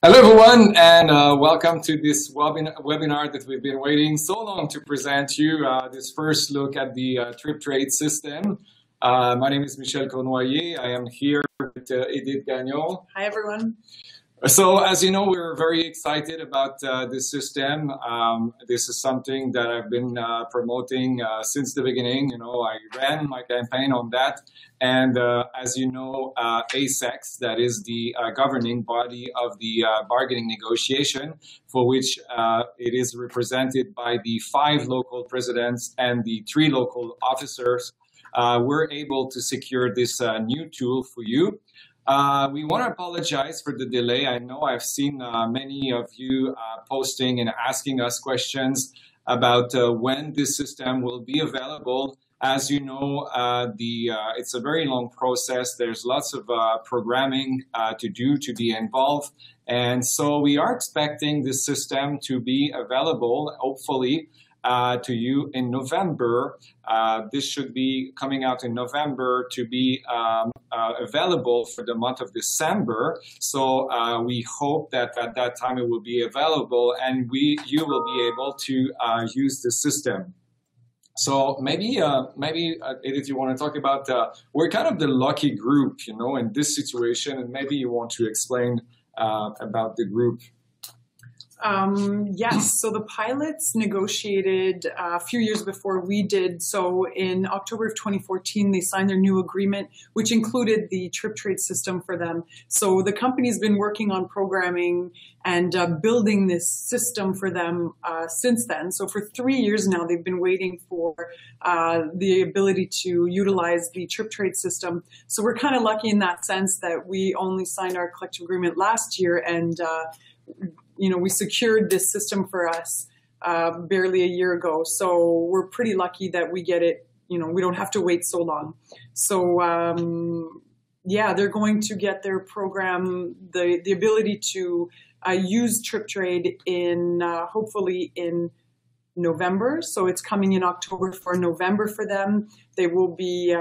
Hello, everyone, and welcome to this webinar that we've been waiting so long to present you. This first look at the Trip Trade system. My name is Michel Cournoyer. I am here with Edith Gagnon. Hi, everyone. So, as you know, we're very excited about this system. This is something that I've been promoting since the beginning. You know, I ran my campaign on that. And as you know, ASEX, that is the governing body of the bargaining negotiation, for which it is represented by the 5 local presidents and the 3 local officers, we're able to secure this new tool for you. We want to apologize for the delay. I know I've seen many of you posting and asking us questions about when this system will be available. As you know, it's a very long process. There's lots of programming to do to be involved. And so we are expecting this system to be available, hopefully, to you in November. This should be coming out in November to be available for the month of December. So we hope that at that time it will be available and you will be able to use the system. So maybe Edith, you want to talk about, we're kind of the lucky group, you know, in this situation, and maybe you want to explain about the group. Yes, so the pilots negotiated a few years before we did. So in October of 2014, they signed their new agreement, which included the Trip Trade system for them. So the company's been working on programming and building this system for them since then. So for 3 years now, they've been waiting for the ability to utilize the Trip Trade system. So we're kind of lucky in that sense that we only signed our collective agreement last year, and you know, we secured this system for us barely a year ago. So we're pretty lucky that we get it, you know, we don't have to wait so long. So yeah, they're going to get their program, the ability to use Trip Trade in hopefully in November. So it's coming in October for November for them. They will be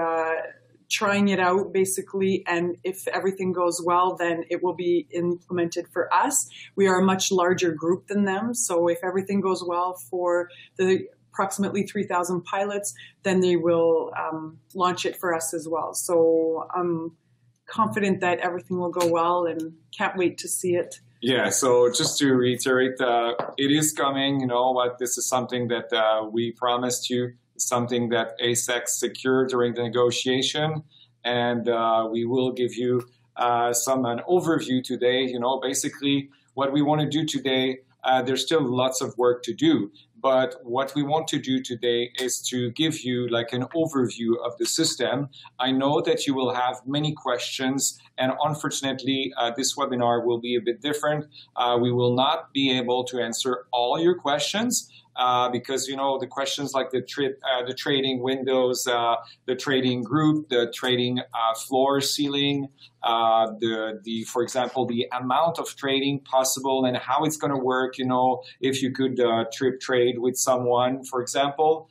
trying it out basically, and if everything goes well, then it will be implemented for us. We are a much larger group than them, so if everything goes well for the approximately 3,000 pilots, then they will launch it for us as well. So I'm confident that everything will go well and can't wait to see it. Yeah, so just to reiterate, it is coming, you know what, this is something that we promised you, something that ASEX secured during the negotiation, and we will give you an overview today. You know, basically what we want to do today, there's still lots of work to do, but what we want to do today is to give you like an overview of the system. I know that you will have many questions, and unfortunately this webinar will be a bit different. We will not be able to answer all your questions, because, you know, the questions like the trading windows, the trading group, the trading floor ceiling, for example, the amount of trading possible and how it's going to work, you know, if you could Trip Trade with someone, for example.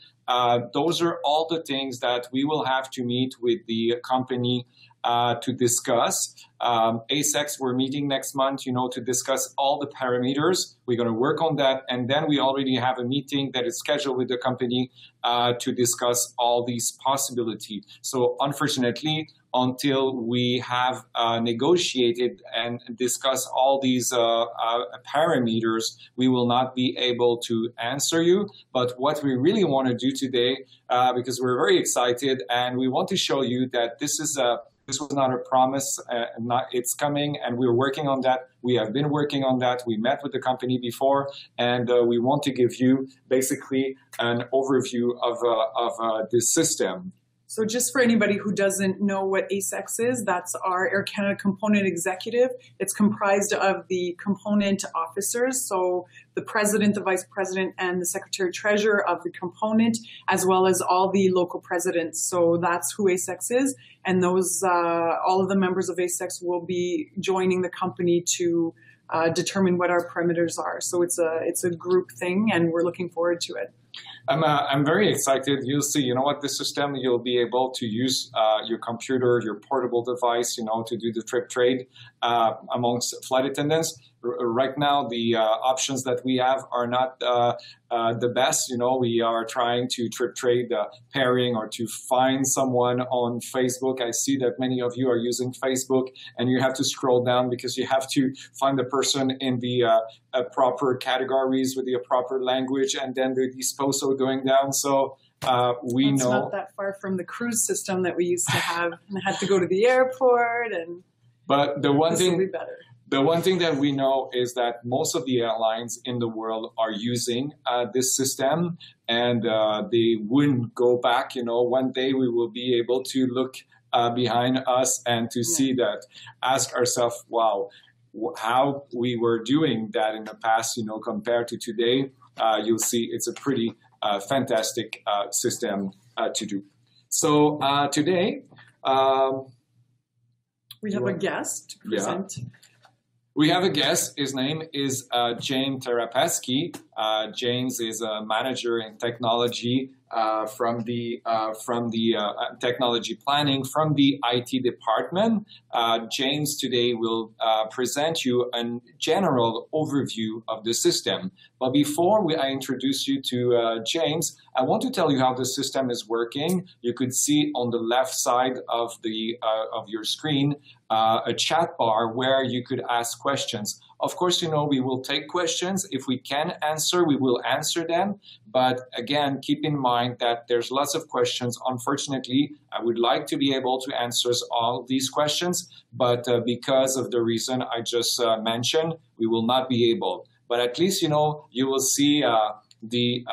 Those are all the things that we will have to meet with the company to discuss. ASEX, we're meeting next month, you know, to discuss all the parameters. We're going to work on that, and then we already have a meeting that is scheduled with the company to discuss all these possibilities. So unfortunately, until we have negotiated and discussed all these parameters, we will not be able to answer you. But what we really want to do today, because we're very excited and we want to show you that this was not a promise, it's coming, and we're working on that. We have been working on that. We met with the company before, and we want to give you basically an overview of this system. So just for anybody who doesn't know what ASEX is, that's our Air Canada Component Executive. It's comprised of the component officers, so the president, the vice president, and the secretary-treasurer of the component, as well as all the local presidents. So that's who ASEX is, and those all of the members of ASEX will be joining the company to determine what our parameters are. So it's a group thing, and we're looking forward to it. I'm very excited. You'll see, you know what, this system, you'll be able to use your computer, your portable device, you know, to do the trip trade amongst flight attendants. Right now, the options that we have are not the best. You know, we are trying to trip trade pairing or to find someone on Facebook. I see that many of you are using Facebook, and you have to scroll down because you have to find the person in the proper categories with the proper language, and then the disposal going down. So we it's know not that far from the cruise system that we used to have, and I had to go to the airport, and but the one this will be thing better. The one thing that we know is that most of the airlines in the world are using this system, and they wouldn't go back. You know, one day we will be able to look behind us and to see that, ask ourselves, wow, how we were doing that in the past, you know, compared to today. You'll see it's a pretty fantastic system to do. So today, we have a guest to present. Yeah. We have a guest. His name is James Tarapaski. James is a manager in technology from the technology planning from the IT department. James today will present you a general overview of the system. But before I introduce you to James, I want to tell you how the system is working. You could see on the left side of the of your screen a chat bar where you could ask questions. Of course, you know, we will take questions. If we can answer, we will answer them. But again, keep in mind that there's lots of questions. Unfortunately, I would like to be able to answer all these questions, but because of the reason I just mentioned, we will not be able. But at least, you know, you will see the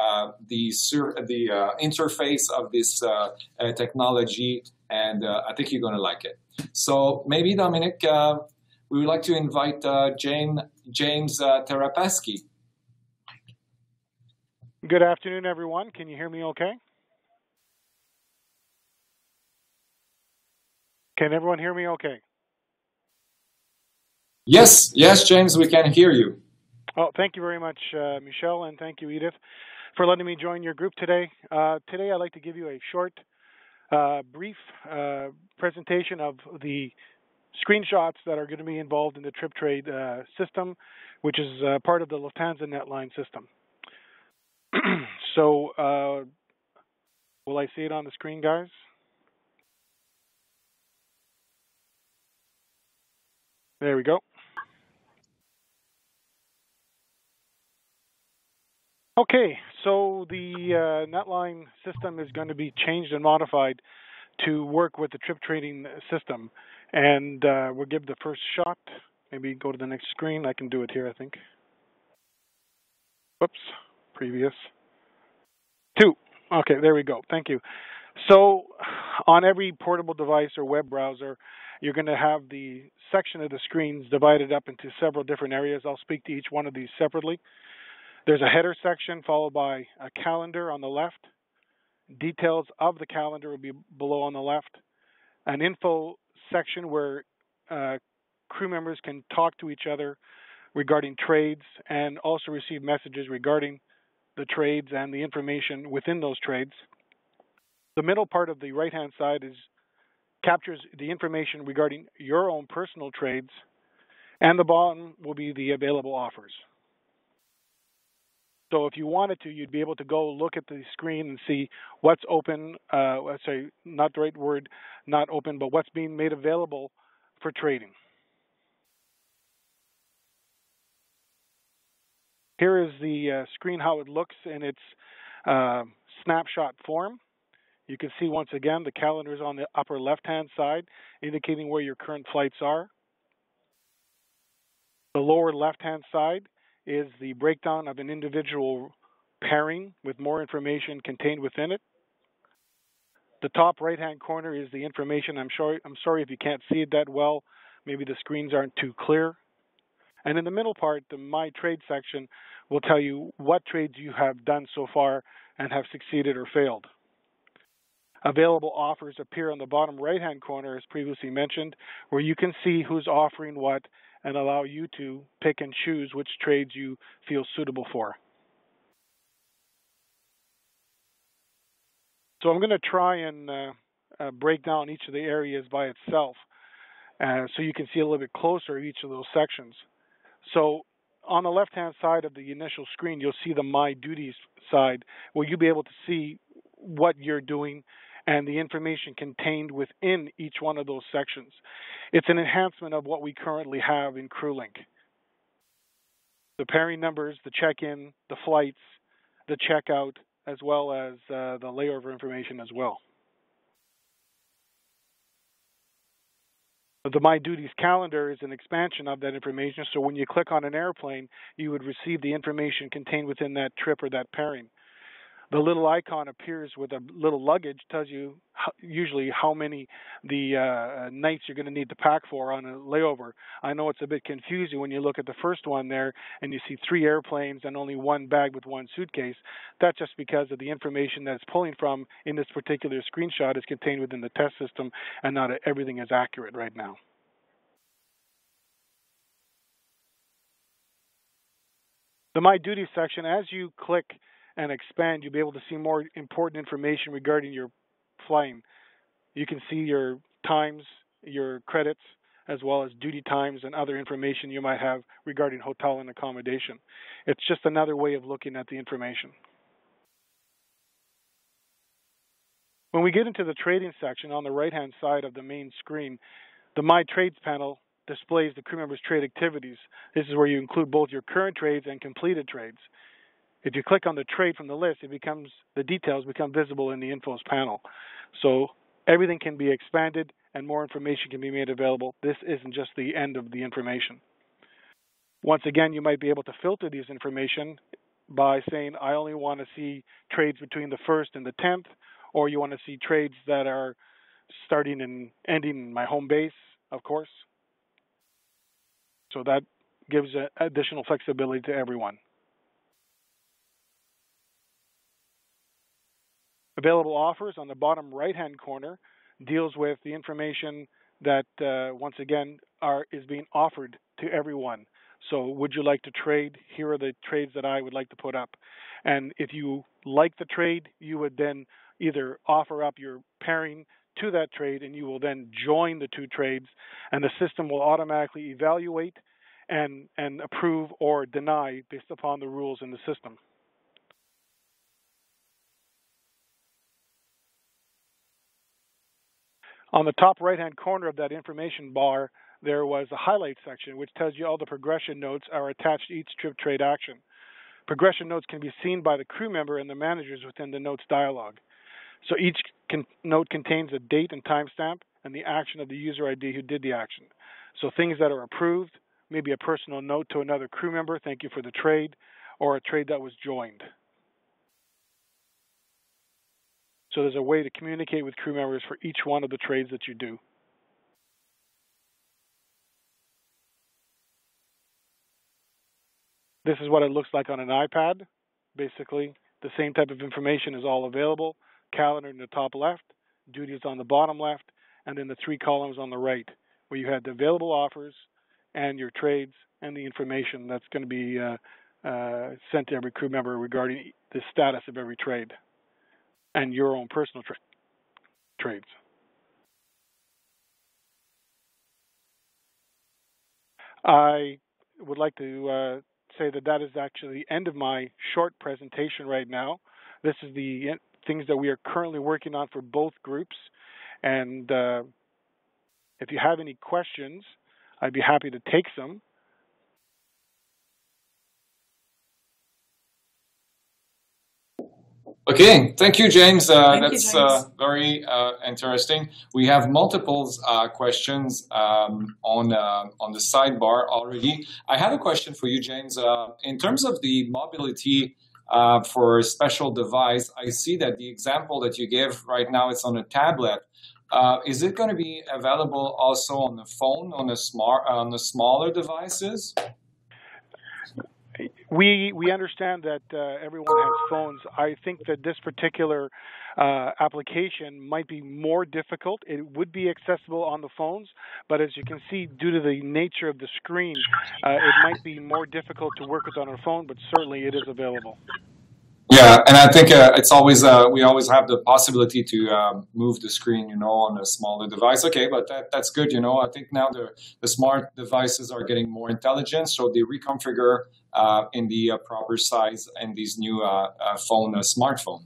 interface of this technology, and I think you're going to like it. So maybe, Dominic, we would like to invite James Tarapaski. Good afternoon, everyone. Can you hear me okay? Can everyone hear me okay? Yes, James, we can hear you. Oh, thank you very much, Michelle, and thank you, Edith, for letting me join your group today. Today, I'd like to give you a short, brief presentation of the screenshots that are going to be involved in the trip trade system, which is part of the Lufthansa NetLine system. So, will I see it on the screen, guys? There we go. Okay, so the NetLine system is going to be changed and modified to work with the trip trading system. And we'll give the first shot. Maybe go to the next screen. I can do it here, I think. Whoops, previous. 2. Okay, there we go. Thank you. So on every portable device or web browser, you're going to have the section of the screens divided up into several different areas. I'll speak to each one of these separately. There's a header section followed by a calendar on the left. Details of the calendar will be below on the left. An info section where crew members can talk to each other regarding trades and also receive messages regarding the trades and the information within those trades. The middle part of the right-hand side captures the information regarding your own personal trades, and the bottom will be the available offers. So if you wanted to, you'd be able to go look at the screen and see what's open, let's say, not the right word, not open, but what's being made available for trading. Here is the screen, how it looks in its snapshot form. You can see once again the calendar is on the upper left-hand side, indicating where your current flights are. The lower left-hand side is the breakdown of an individual pairing with more information contained within it. The top right-hand corner is the information. I'm sorry if you can't see it that well. Maybe the screens aren't too clear. And in the middle part, the My Trade section will tell you what trades you have done so far and have succeeded or failed. Available offers appear on the bottom right-hand corner, as previously mentioned, where you can see who's offering what and allow you to pick and choose which trades you feel suitable for. So I'm going to try and break down each of the areas by itself so you can see a little bit closer each of those sections. So on the left-hand side of the initial screen, you'll see the My Duties side, where you'll be able to see what you're doing and the information contained within each one of those sections. It's an enhancement of what we currently have in CrewLink. The pairing numbers, the check-in, the flights, the checkout, as well as the layover information as well. The My Duties calendar is an expansion of that information, so when you click on an airplane, you would receive the information contained within that trip or that pairing. The little icon appears with a little luggage, tells you usually how many nights you're going to need to pack for on a layover. I know it's a bit confusing when you look at the first one there and you see 3 airplanes and only 1 bag with 1 suitcase. That's just because of the information that it's pulling from in this particular screenshot is contained within the test system, and not everything is accurate right now. The My Duties section, as you click and expand, you'll be able to see more important information regarding your flying. You can see your times, your credits, as well as duty times and other information you might have regarding hotel and accommodation. It's just another way of looking at the information. When we get into the trading section on the right-hand side of the main screen, the My Trades panel displays the crew members' trade activities. This is where you include both your current trades and completed trades. If you click on the trade from the list, the details become visible in the infos panel. So everything can be expanded and more information can be made available. This isn't just the end of the information. Once again, you might be able to filter these information by saying, I only want to see trades between the 1st and the 10th, or you want to see trades that are starting and ending in my home base, of course. So that gives additional flexibility to everyone. Available offers on the bottom right-hand corner deals with the information that, once again, is being offered to everyone. So would you like to trade? Here are the trades that I would like to put up. And if you like the trade, you would then either offer up your pairing to that trade, and you will then join the 2 trades, and the system will automatically evaluate and approve or deny based upon the rules in the system. On the top right-hand corner of that information bar, there was a highlight section which tells you all the progression notes are attached to each trip trade action. Progression notes can be seen by the crew member and the managers within the notes dialog. So each note contains a date and timestamp and the action of the user ID who did the action. So things that are approved, maybe a personal note to another crew member, thank you for the trade, or a trade that was joined. So there's a way to communicate with crew members for each one of the trades that you do. This is what it looks like on an iPad. Basically, the same type of information is all available. Calendar in the top left, duties on the bottom left, and then the 3 columns on the right, where you had the available offers and your trades and the information that's going to be sent to every crew member regarding the status of every trade and your own personal trades. I would like to say that is actually the end of my short presentation right now. This is the things that we are currently working on for both groups. And if you have any questions, I'd be happy to take some. Okay, thank you, James. That's very interesting. We have multiple questions on the sidebar already. I have a question for you, James. In terms of the mobility for a special device, I see that the example that you give right now is on a tablet. Is it going to be available also on the phone, on the smaller devices? We understand that everyone has phones. I think that this particular application might be more difficult. It would be accessible on the phones, but as you can see, due to the nature of the screen, it might be more difficult to work with on a phone, but certainly it is available. Yeah, and I think it's always we always have the possibility to move the screen, on a smaller device. Okay, but that's good. I think now the smart devices are getting more intelligent, so they reconfigure in the proper size in these new smartphone.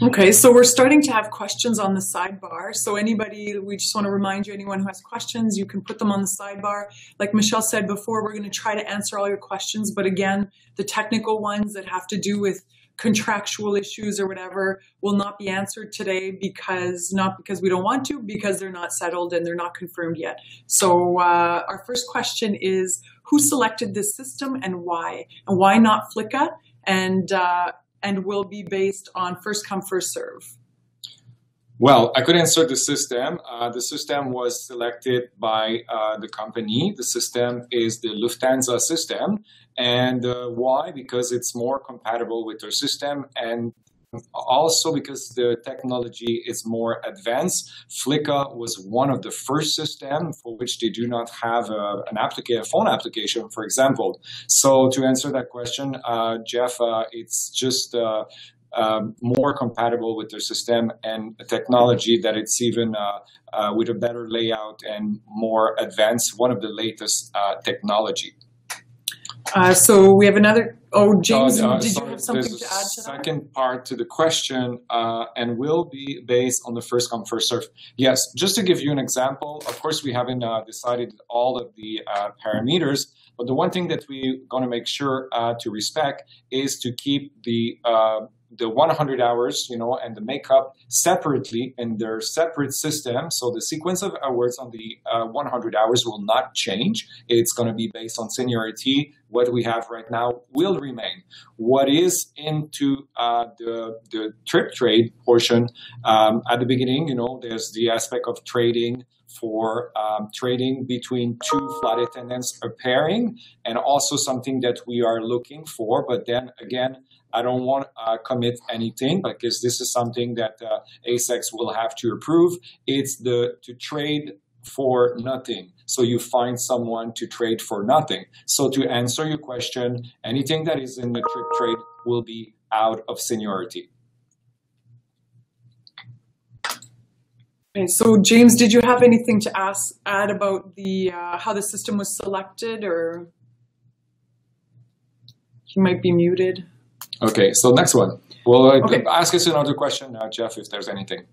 Okay, so we're starting to have questions on the sidebar. So we just want to remind you, anyone who has questions, you can put them on the sidebar. Like Michelle said before, we're going to try to answer all your questions. But again, the technical ones that have to do with contractual issues or whatever will not be answered today not because we don't want to, because they're not settled and they're not confirmed yet. So our first question is, who selected this system and why? And why not Flicka? And will be based on first come, first serve? Well, I could answer the system. The system was selected by the company. The system is the Lufthansa system. And why? Because it's more compatible with their system, and also because the technology is more advanced. Flicka was one of the first systems for which they do not have a phone application, for example. So to answer that question, Jeff, it's just more compatible with their system and technology, that it's even with a better layout and more advanced, one of the latest technology. So we have another. Oh, James, did you have something to add to that? Second part to the question, and will be based on the first come, first serve. Yes, just to give you an example, of course, we haven't decided all of the parameters, but the one thing that we're going to make sure to respect is to keep the 100 hours, and the makeup separately in their separate system. So the sequence of hours on the 100 hours will not change. It's going to be based on seniority. What we have right now will remain. What is into the trip trade portion, at the beginning, there's the aspect of trading for trading between two flight attendants or pairing, and also something that we are looking for. But then again, I don't want to commit anything, because this is something that ASEX will have to approve. It's to trade for nothing. So you find someone to trade for nothing. So to answer your question, anything that is in the trip trade will be out of seniority. Okay, so James, did you have anything to add about the how the system was selected, or he might be muted? Okay, so next one. Well, okay. Ask us another question, Jeff, if there's anything.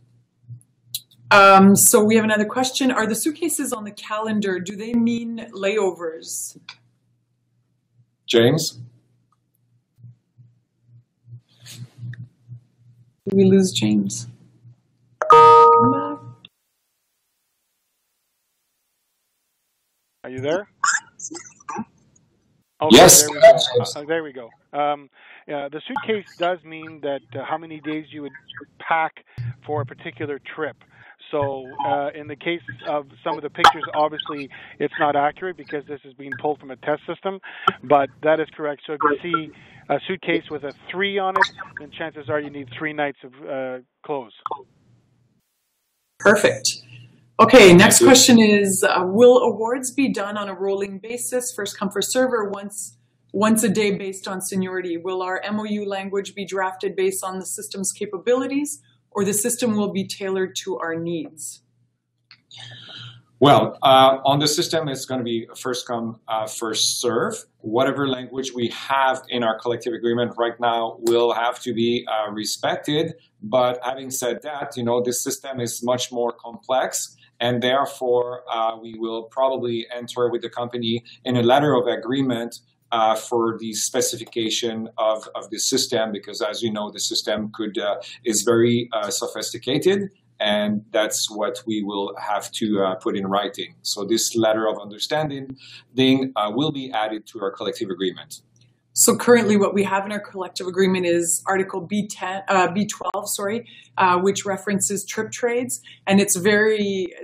So we have another question. Are the suitcases on the calendar, do they mean layovers? James? Did we lose James? Are you there? Okay, yes. There we go. The suitcase does mean that how many days you would pack for a particular trip. So in the case of some of the pictures, obviously it's not accurate because this is being pulled from a test system, but that is correct. So if you see a suitcase with a 3 on it, then chances are you need 3 nights of clothes. Perfect. Okay, next question is, will awards be done on a rolling basis, first come, first serve, or once a day based on seniority? Will our MOU language be drafted based on the system's capabilities, or the system will be tailored to our needs? Well, on the system, it's going to be first come, first serve. Whatever language we have in our collective agreement right now will have to be respected. But having said that, this system is much more complex. And therefore, we will probably enter with the company in a letter of agreement for the specification of the system, because as you know, the system is very sophisticated, and that's what we will have to put in writing. So this letter of understanding will be added to our collective agreement. So currently what we have in our collective agreement is Article B12, which references trip trades. And it's a very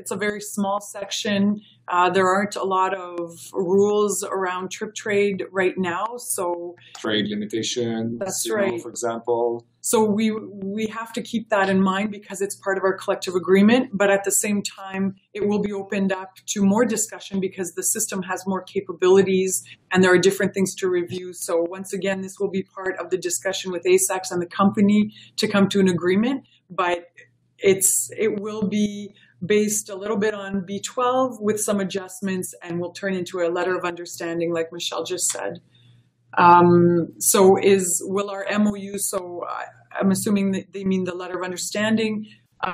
small section There aren't a lot of rules around trip trade right now, so trade limitations. That's right. For example. So we have to keep that in mind because it's part of our collective agreement, but at the same time, it will be opened up to more discussion because the system has more capabilities and there are different things to review. So once again, this will be part of the discussion with ASECS and the company to come to an agreement, but it will be based a little bit on B12 with some adjustments and will turn into a letter of understanding like Michelle just said. Will our MOU, I'm assuming that they mean the letter of understanding,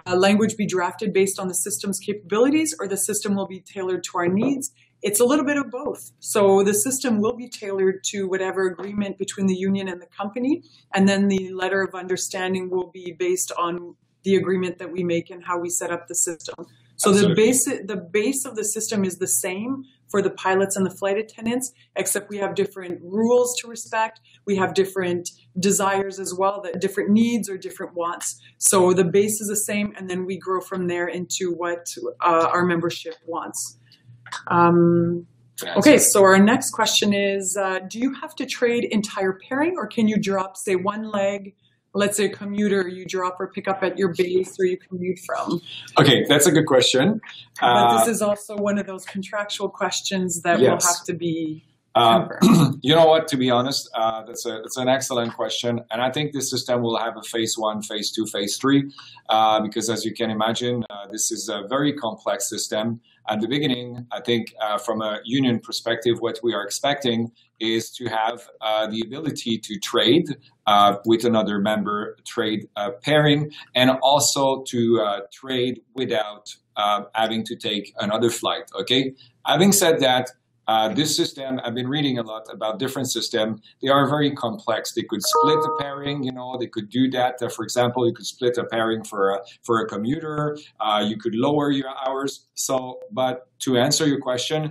language be drafted based on the system's capabilities or the system will be tailored to our needs? It's a little bit of both. So the system will be tailored to whatever agreement between the union and the company, and then the letter of understanding will be based on the agreement that we make and how we set up the system. So the base of the system is the same for the pilots and the flight attendants, except we have different rules to respect. We have different desires as well, that different needs or different wants. So the base is the same, and then we grow from there into what our membership wants. Okay, so our next question is, do you have to trade entire pairing, or can you drop, say, one leg? Let's say a commuter you drop or pick up at your base or you commute from? Okay, that's a good question. But this is also one of those contractual questions that will have to be you know what, to be honest, that's an excellent question. And I think this system will have a phase 1, phase 2, phase 3, because as you can imagine, this is a very complex system. At the beginning, I think from a union perspective, what we are expecting is to have the ability to trade with another member, trade pairing, and also to trade without having to take another flight. Okay. Having said that, this system, I've been reading a lot about different systems. They are very complex. They could split a pairing, they could do that. For example, you could split a pairing for a commuter. You could lower your hours. But to answer your question,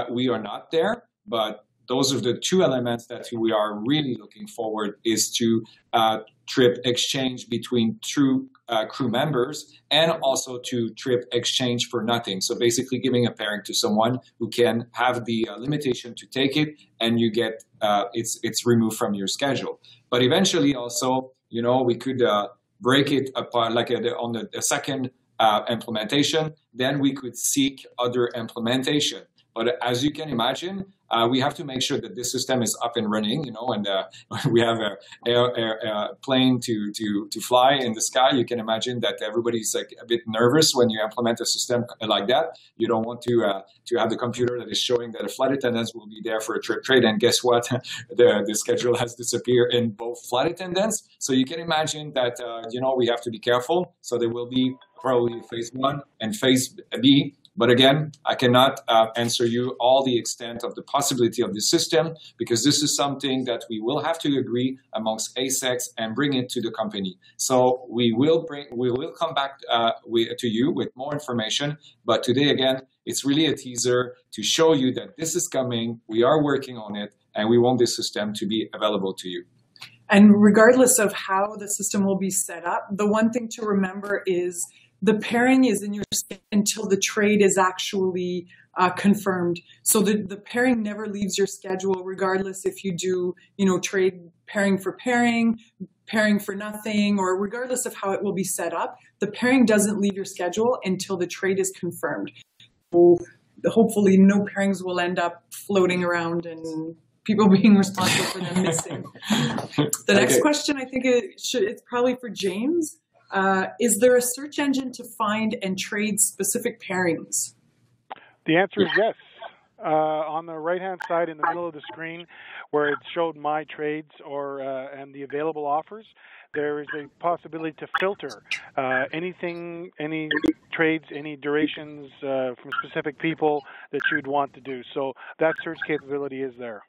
we are not there, but those are the two elements that we are really looking forward is to trip exchange between true crew members and also to trip exchange for nothing. So basically giving a pairing to someone who can have the limitation to take it and you get it's removed from your schedule. But eventually also, we could break it apart like on the second implementation, then we could seek other implementation. But as you can imagine, we have to make sure that this system is up and running, and we have a plane to fly in the sky. You can imagine that everybody's like a bit nervous when you implement a system like that. You don't want to have the computer that is showing that the flight attendants will be there for a trip trade, and guess what? the schedule has disappeared in both flight attendants. So you can imagine that we have to be careful. So there will be probably phase 1 and phase B. But again, I cannot answer you all the extent of the possibility of the system because this is something that we will have to agree amongst ASECS and bring it to the company. So we will come back to you with more information. But today, again, it's really a teaser to show you that this is coming. We are working on it, and we want this system to be available to you. And regardless of how the system will be set up, the one thing to remember is the pairing is in your schedule until the trade is actually confirmed. So the pairing never leaves your schedule, regardless if you do, trade pairing for nothing, or regardless of how it will be set up, the pairing doesn't leave your schedule until the trade is confirmed. So hopefully no pairings will end up floating around and people being responsible for them missing. The next question, I think it's probably for James. Is there a search engine to find and trade specific pairings? The answer is yes. On the right-hand side in the middle of the screen where it showed my trades and the available offers, there is a possibility to filter anything, any trades, any durations from specific people that you'd want to do. So that search capability is there.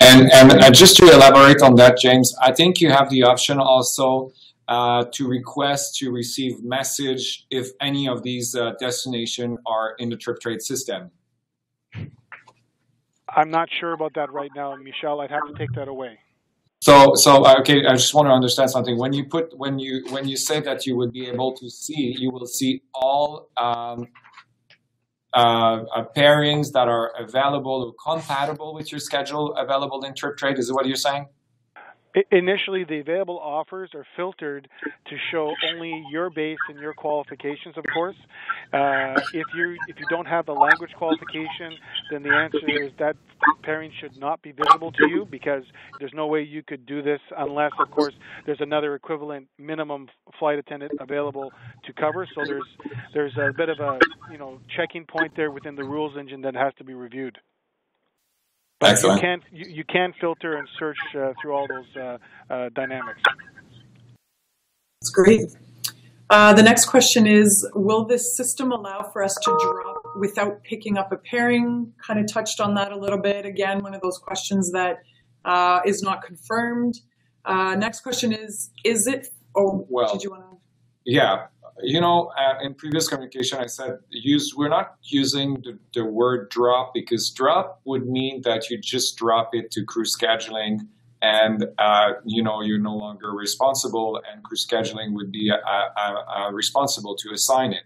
And just to elaborate on that, James, I think you have the option also to request to receive message if any of these destinations are in the trip trade system. I'm not sure about that right now, Michelle. I'd have to take that away. So okay, I just want to understand something. When you say that you would be able to see, you will see all pairings that are available or compatible with your schedule available in TripTrade? Is what you're saying? Initially, the available offers are filtered to show only your base and your qualifications, of course. If you don't have the language qualification, then the answer is that pairing should not be visible to you, because there's no way you could do this unless, of course, there's another equivalent minimum flight attendant available to cover. So there's a bit of a checking point there within the rules engine that has to be reviewed. But excellent. You can filter and search through all those dynamics. That's great. The next question is, will this system allow for us to drop without picking up a pairing? Kind of touched on that a little bit. Again, one of those questions that is not confirmed. Next question is it, did you want to? Yeah. In previous communication, I said we're not using the word drop, because drop would mean that you just drop it to crew scheduling, and you're no longer responsible, and crew scheduling would be responsible to assign it.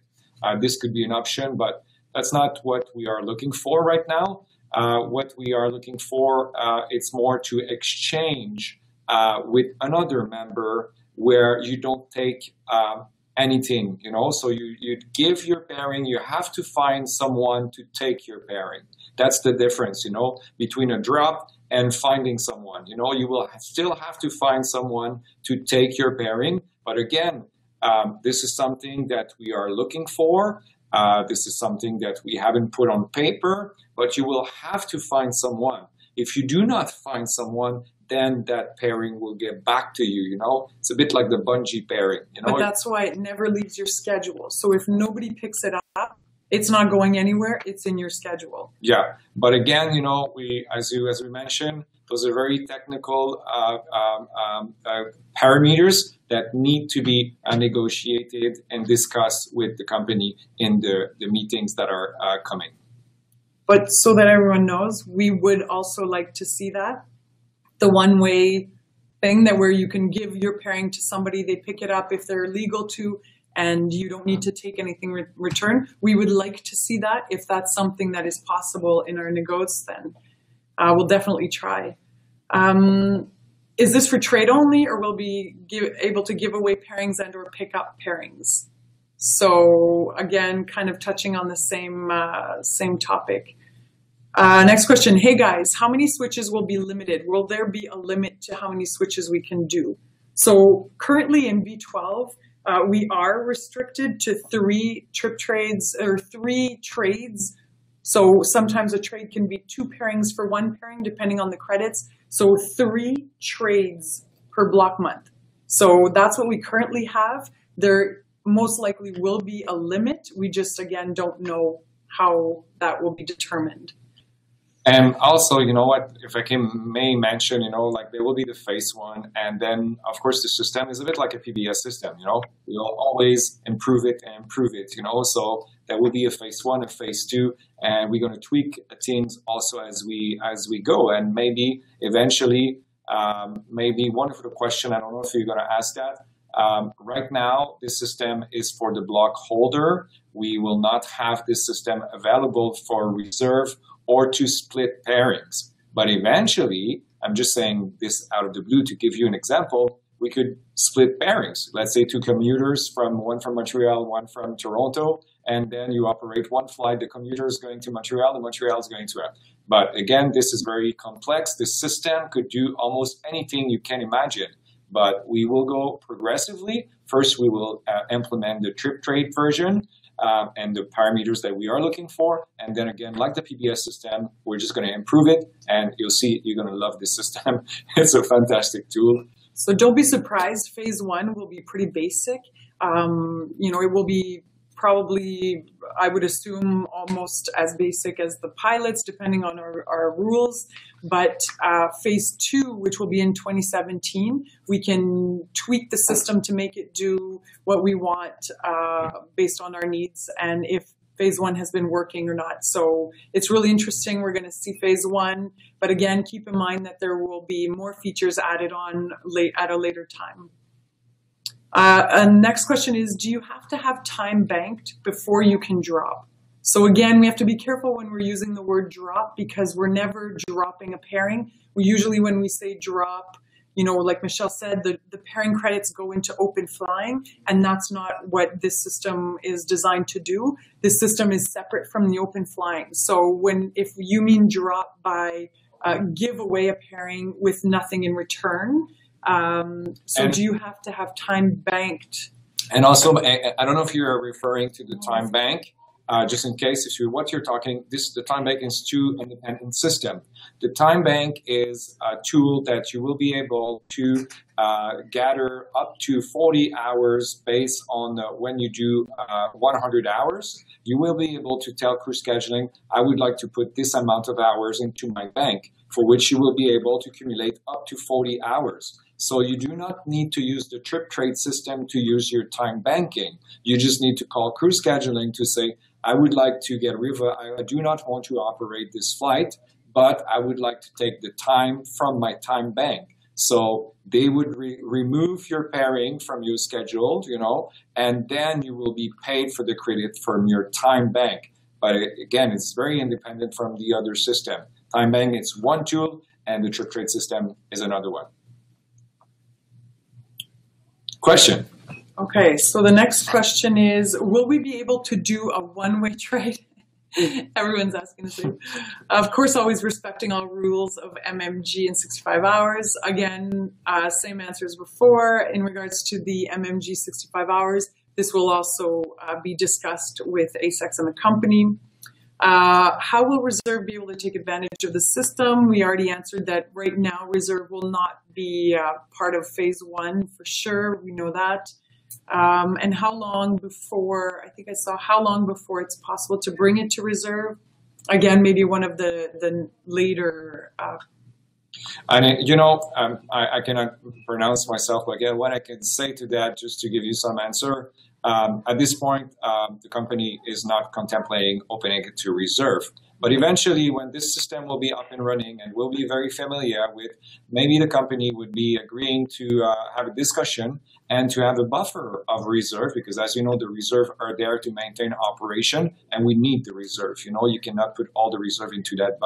This could be an option, but that's not what we are looking for right now. What we are looking for, it's more to exchange with another member where you don't take anything, so you give your pairing, you have to find someone to take your pairing. That's the difference, between a drop and finding someone. You will still have to find someone to take your pairing. But again, this is something that we are looking for. This is something that we haven't put on paper, but you will have to find someone. If you do not find someone, then that pairing will get back to you, It's a bit like the bungee pairing, But that's why it never leaves your schedule. So if nobody picks it up, it's not going anywhere. It's in your schedule. Yeah. But again, we, as we mentioned, those are very technical parameters that need to be negotiated and discussed with the company in the meetings that are coming. But so that everyone knows, we would also like to see that. The one-way thing where you can give your pairing to somebody, they pick it up if they're legal to, and you don't need to take anything return. We would like to see that. If that's something that is possible in our negos, then we'll definitely try. Is this for trade only, or will be able to give away pairings and or pick up pairings? So again, kind of touching on the same topic. Next question. Hey guys, how many switches will be limited? Will there be a limit to how many switches we can do? So currently in V12, we are restricted to 3 trip trades or 3 trades. So sometimes a trade can be 2 pairings for 1 pairing, depending on the credits. So 3 trades per block month. So that's what we currently have. There most likely will be a limit. We just, again, don't know how that will be determined. And also, if I may mention, there will be the phase 1, and then, of course, the system is a bit like a PBS system, We'll always improve it and improve it, So there will be a phase 1, a phase 2, and we're going to tweak things also as we go. And maybe eventually, maybe one of the questions, I don't know if you're going to ask that. Right now, this system is for the block holder. We will not have this system available for reserve or to split pairings. But eventually, I'm just saying this out of the blue to give you an example, we could split pairings. Let's say 2 commuters, one from Montreal, one from Toronto, and then you operate one flight. The commuter is going to Montreal, and Montreal is going to But again, this is very complex. This system could do almost anything you can imagine. But we will go progressively. First, we will implement the TripTrade version, and the parameters that we are looking for. And then again, like the PBS system, we're just going to improve it, and you'll see you're going to love this system. It's a fantastic tool. So don't be surprised. Phase 1 will be pretty basic. It will be probably, I would assume, almost as basic as the pilots, depending on our rules. But phase 2, which will be in 2017, we can tweak the system to make it do what we want based on our needs and if phase 1 has been working or not. So it's really interesting. We're going to see phase 1. But again, keep in mind that there will be more features added on at a later time. And next question is, do you have to have time banked before you can drop? So again, we have to be careful when we're using the word drop because we're never dropping a pairing. We usually, when we say drop, like Michelle said, the pairing credits go into open flying, and that's not what this system is designed to do. This system is separate from the open flying. So if you mean drop by give away a pairing with nothing in return, do you have to have time banked? And also, I don't know if you're referring to the time bank. Just in case, what you're talking, the time bank is two independent system. The time bank is a tool that you will be able to gather up to 40 hours based on when you do 100 hours. You will be able to tell crew scheduling, I would like to put this amount of hours into my bank, for which you will be able to accumulate up to 40 hours. So you do not need to use the TripTrade system to use your time banking. You just need to call crew scheduling to say, I would like to get rid of, I do not want to operate this flight, but I would like to take the time from my time bank. So they would remove your pairing from your schedule, and then you will be paid for the credit from your time bank. But again, it's very independent from the other system. Time bank is one tool, and the TripTrade system is another one. Question? Okay, so the next question is, will we be able to do a one-way trade? Everyone's asking the same. Of course, always respecting all rules of MMG in 65 hours. Again, same answer as before. In regards to the MMG 65 hours, this will also be discussed with ASEX and the company. How will Reserve be able to take advantage of the system? We already answered that right now Reserve will not be part of phase one for sure. We know that. And how long before, I think I saw how long before it's possible to bring it to Reserve? Again, maybe one of the later. I cannot pronounce myself, but again, what I can say to that, just to give you some answer, at this point, the company is not contemplating opening it to Reserve. But eventually, when this system will be up and running and we'll be very familiar with, maybe the company would be agreeing to have a discussion and to have a buffer of Reserve, because as you know, the Reserve are there to maintain operation, and we need the Reserve. You cannot put all the Reserve into that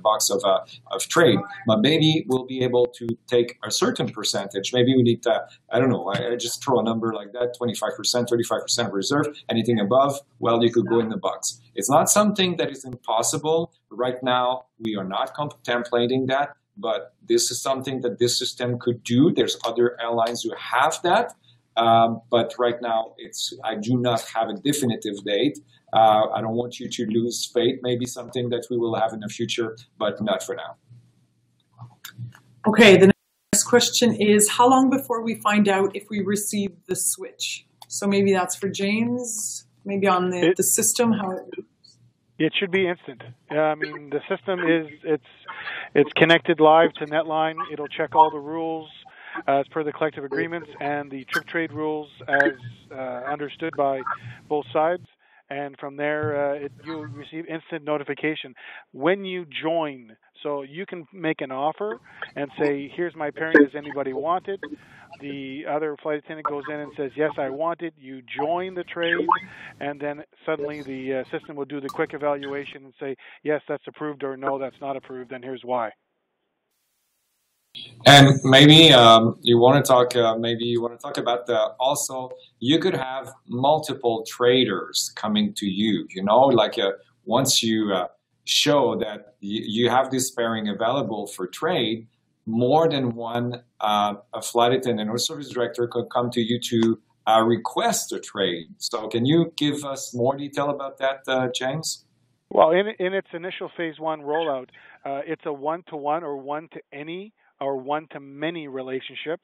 box of trade. But maybe we'll be able to take a certain percentage. Maybe we need, I don't know, I just throw a number like that, 25%, 35% Reserve. Anything above, well, you could go in the box. It's not something that is impossible. Right now, we are not contemplating that, but this is something that this system could do. There's other airlines who have that, but right now, I do not have a definitive date. I don't want you to lose faith. Maybe something that we will have in the future, but not for now. Okay, the next question is, how long before we find out if we receive the switch? So maybe that's for James, maybe on the system, how it should be instant. I mean, the system it's connected live to Netline. It'll check all the rules as per the collective agreements and the TripTrade rules as understood by both sides. And from there, you'll receive instant notification when you join. So you can make an offer and say, here's my pairing, does anybody want it? The other flight attendant goes in and says, yes, I want it. You join the trade, and then suddenly the system will do the quick evaluation and say, yes, that's approved, or no, that's not approved, and here's why. And maybe you want to talk. About also, you could have multiple traders coming to you. Once you show that you have this pairing available for trade, more than one a flight attendant or service director could come to you to request a trade. So, can you give us more detail about that, James? Well, in its initial phase one rollout, it's a one-to-one or one-to-any or one-to-many relationship.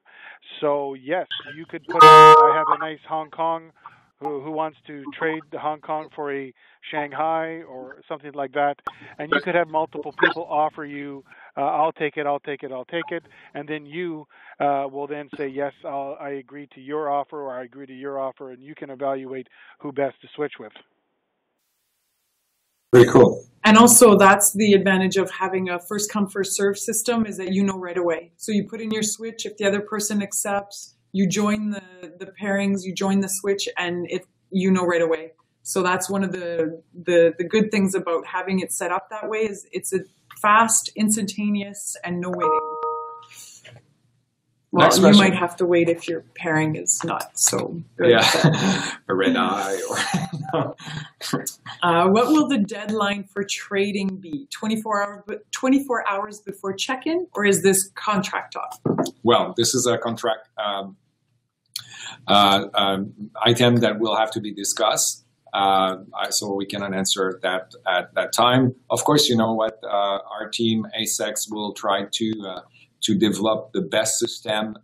So yes, you could put. I have a nice Hong Kong who wants to trade the Hong Kong for a Shanghai or something like that, and you could have multiple people offer you, I'll take it, and then you will then say, yes, I agree to your offer, or I agree to your offer, and you can evaluate who best to switch with. Very cool. And also, that's the advantage of having a first come, first serve system, is that you know right away. So you put in your switch, if the other person accepts, you join the pairings, you join the switch, and you know right away. So that's one of the good things about having it set up that way is it's a fast, instantaneous, and no waiting. Well, Next you question. might have to wait if your pairing is not so good. Yeah, a red eye or What will the deadline for trading be? 24 hours before check-in, or is this contract off? Well, this is a contract item that will have to be discussed. So we cannot answer that at that time. Of course, you know what? Our team, ASEX, will try to develop the best system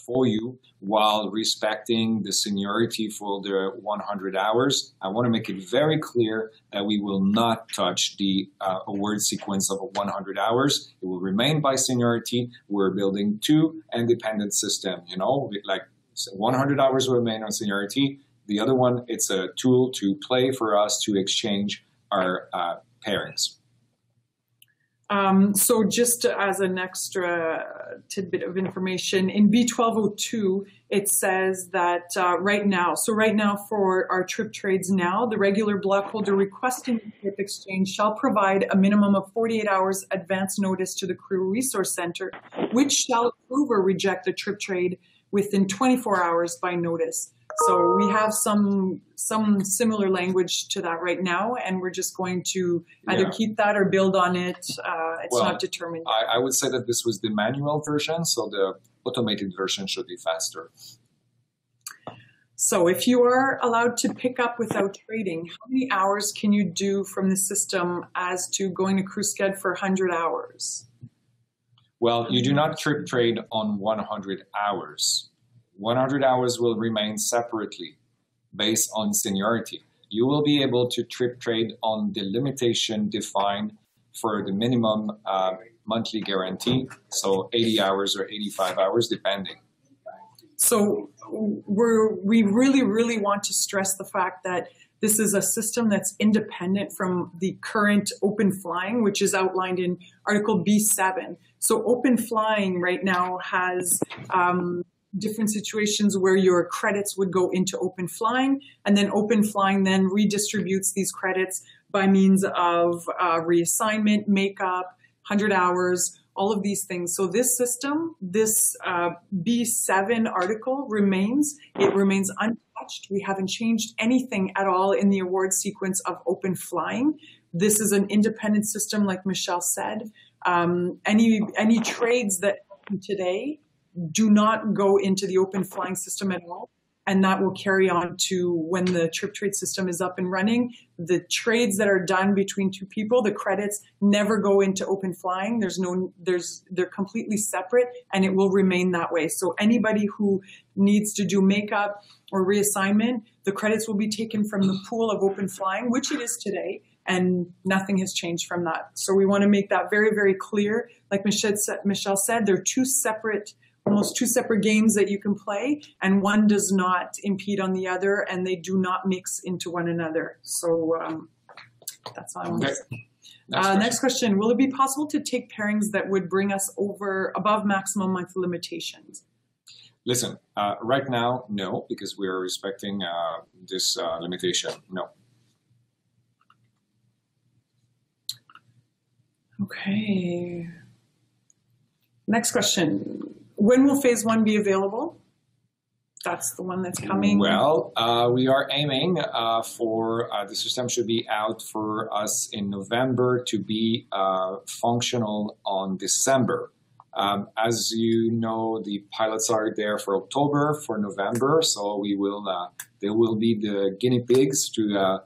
for you while respecting the seniority for the 100 hours. I want to make it very clear that we will not touch the award sequence of 100 hours. It will remain by seniority. We're building two independent systems, you know, like 100 hours will remain on seniority. The other one, it's a tool to play for us to exchange our pairings. So just as an extra tidbit of information, in B1202, it says that right now for our trip trades now, the regular block holder requesting the trip exchange shall provide a minimum of 48 hours advance notice to the Crew Resource Center, which shall approve or reject the trip trade within 24 hours by notice. So we have some similar language to that right now, and we're just going to either keep that or build on it. It's not determined. I would say that this was the manual version, so the automated version should be faster. So if you are allowed to pick up without trading, how many hours can you do from the system as to going to CrewSched for 100 hours? Well, you do not trip trade on 100 hours. 100 hours will remain separately based on seniority. You will be able to trip trade on the limitation defined for the minimum monthly guarantee, so 80 hours or 85 hours, depending. So we really, really want to stress the fact that this is a system that's independent from the current open flying, which is outlined in Article B7. So open flying right now has different situations where your credits would go into open flying, and then open flying then redistributes these credits by means of reassignment, makeup, 100 hours, all of these things. So this system, this B7 article remains. It remains untouched. We haven't changed anything at all in the award sequence of open flying. This is an independent system, like Michelle said. Any trades that happen today do not go into the open flying system at all. And that will carry on to when the trip trade system is up and running. The trades that are done between two people, the credits never go into open flying. They're completely separate, and it will remain that way. So anybody who needs to do makeup or reassignment, the credits will be taken from the pool of open flying, which it is today, and nothing has changed from that. So we want to make that very, very clear. Like Michelle said, they're almost two separate games that you can play, and one does not impede on the other, and they do not mix into one another. So that's all I want to say. Next question. Will it be possible to take pairings that would bring us above maximum monthly limitations? Listen, right now, no, because we are respecting this limitation. No. Okay. Next question. When will phase 1 be available? That's the one that's coming. Well, we are aiming for the system should be out for us in November to be functional on December. As you know, the pilots are there for October, for November, so we will. They will be the guinea pigs to